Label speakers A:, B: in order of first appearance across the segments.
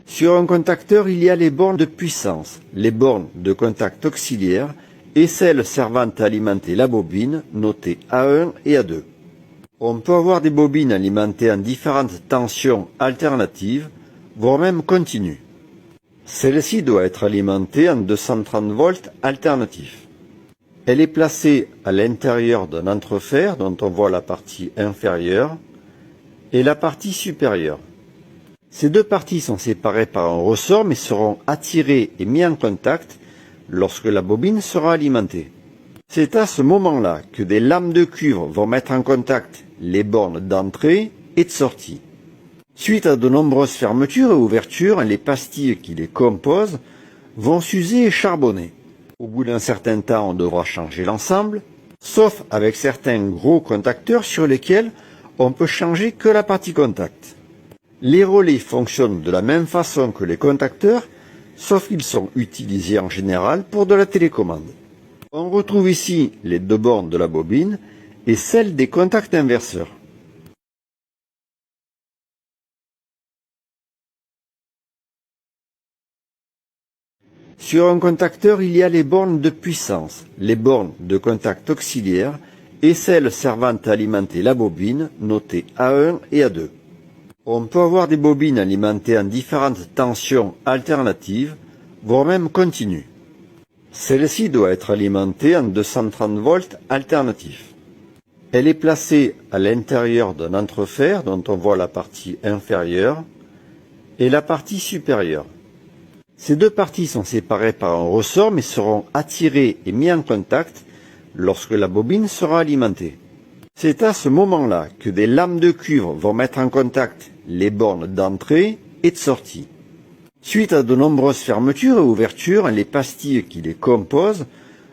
A: Sur un contacteur, il y a les bornes de puissance, les bornes de contact auxiliaire et celles servant à alimenter la bobine, notées A1 et A2. On peut avoir des bobines alimentées en différentes tensions alternatives, voire même continues. Celle-ci doit être alimentée en 230 volts alternatifs. Elle est placée à l'intérieur d'un entrefer dont on voit la partie inférieure et la partie supérieure. Ces deux parties sont séparées par un ressort mais seront attirées et mis en contact lorsque la bobine sera alimentée. C'est à ce moment-là que des lames de cuivre vont mettre en contact les bornes d'entrée et de sortie. Suite à de nombreuses fermetures et ouvertures, les pastilles qui les composent vont s'user et charbonner. Au bout d'un certain temps, on devra changer l'ensemble, sauf avec certains gros contacteurs sur lesquels on peut changer que la partie contact. Les relais fonctionnent de la même façon que les contacteurs, sauf qu'ils sont utilisés en général pour de la télécommande. On retrouve ici les deux bornes de la bobine et celles des contacts inverseurs. Sur un contacteur, il y a les bornes de puissance, les bornes de contact auxiliaire et celles servant à alimenter la bobine, notées A1 et A2. On peut avoir des bobines alimentées en différentes tensions alternatives, voire même continues. Celle-ci doit être alimentée en 230 volts alternatifs. Elle est placée à l'intérieur d'un entrefer dont on voit la partie inférieure et la partie supérieure. Ces deux parties sont séparées par un ressort mais seront attirées et mis en contact lorsque la bobine sera alimentée. C'est à ce moment-là que des lames de cuivre vont mettre en contact les bornes d'entrée et de sortie. Suite à de nombreuses fermetures et ouvertures, les pastilles qui les composent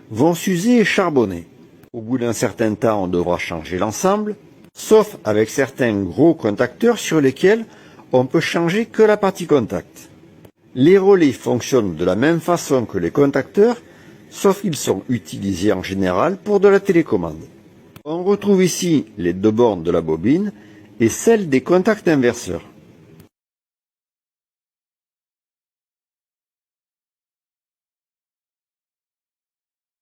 A: vont s'user et charbonner. Au bout d'un certain temps, on devra changer l'ensemble, sauf avec certains gros contacteurs sur lesquels on peut changer que la partie contact. Les relais fonctionnent de la même façon que les contacteurs, sauf qu'ils sont utilisés en général pour de la télécommande. On retrouve ici les deux bornes de la bobine et celles des contacts inverseurs.